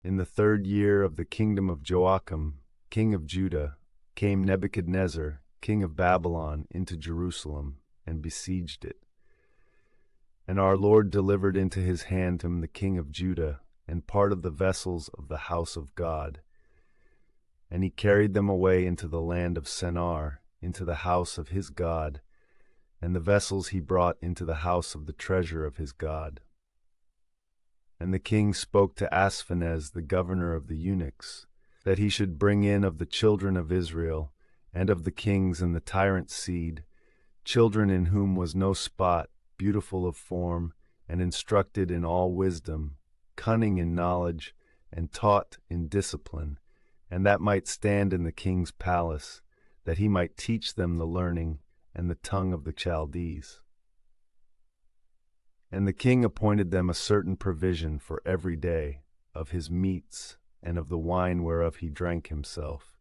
In the 3rd year of the kingdom of Joachim, king of Judah, came Nebuchadnezzar, king of Babylon, into Jerusalem, and besieged it. And our Lord delivered into his hand him the king of Judah, and part of the vessels of the house of God. And he carried them away into the land of Sennaar, into the house of his God, and the vessels he brought into the house of the treasure of his God. And the king spoke to Ashpenaz, the governor of the eunuchs, that he should bring in of the children of Israel, and of the kings and the tyrant's seed, children in whom was no spot, beautiful of form, and instructed in all wisdom, cunning in knowledge, and taught in discipline, and that might stand in the king's palace, that he might teach them the learning and the tongue of the Chaldees. And the king appointed them a certain provision for every day, of his meats, and of the wine whereof he drank himself,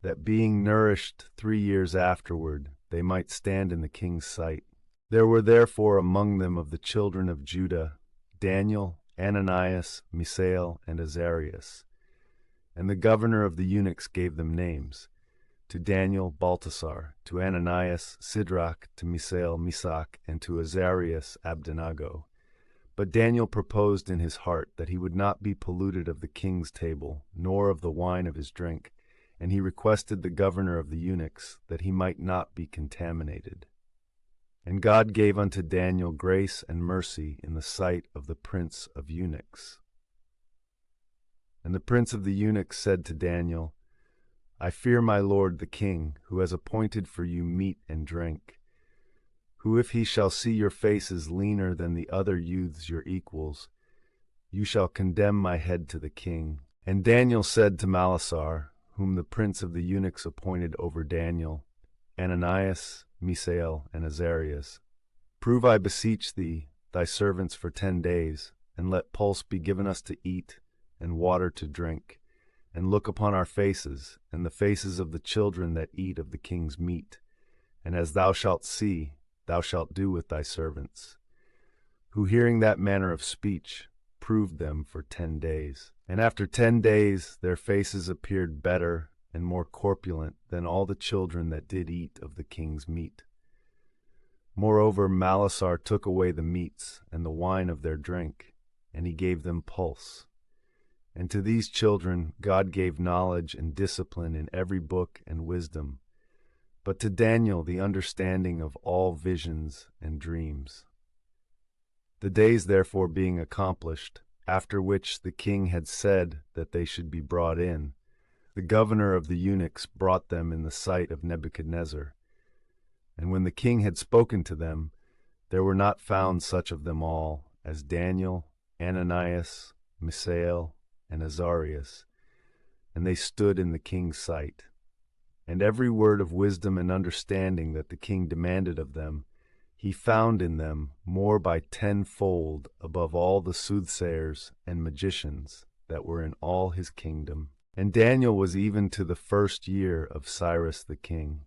that being nourished 3 years afterward, they might stand in the king's sight. There were therefore among them of the children of Judah, Daniel, Ananias, Misael, and Azarias. And the governor of the eunuchs gave them names: to Daniel, Baltasar; to Ananias, Sidrach; to Misael, Meshach; and to Azarias, Abednego. But Daniel proposed in his heart that he would not be polluted of the king's table, nor of the wine of his drink, and he requested the governor of the eunuchs that he might not be contaminated. And God gave unto Daniel grace and mercy in the sight of the prince of eunuchs. And the prince of the eunuchs said to Daniel, I fear my lord the king, who has appointed for you meat and drink, who if he shall see your faces leaner than the other youths your equals, you shall condemn my head to the king. And Daniel said to Malisar, whom the prince of the eunuchs appointed over Daniel, Ananias, Misael, and Azarias, Prove, I beseech thee, thy servants for 10 days, and let pulse be given us to eat, and water to drink, and look upon our faces, and the faces of the children that eat of the king's meat. And as thou shalt see, thou shalt do with thy servants. Who hearing that manner of speech, proved them for 10 days. And after 10 days their faces appeared better and more corpulent than all the children that did eat of the king's meat. Moreover, Malisar took away the meats and the wine of their drink, and he gave them pulse. And to these children God gave knowledge and discipline in every book and wisdom, but to Daniel the understanding of all visions and dreams. The days therefore being accomplished, after which the king had said that they should be brought in, the governor of the eunuchs brought them in the sight of Nebuchadnezzar. And when the king had spoken to them, there were not found such of them all as Daniel, Ananias, Misael, and Azarias, and they stood in the king's sight. And every word of wisdom and understanding that the king demanded of them, he found in them more by 10-fold above all the soothsayers and magicians that were in all his kingdom. And Daniel was even to the 1st year of Cyrus the king.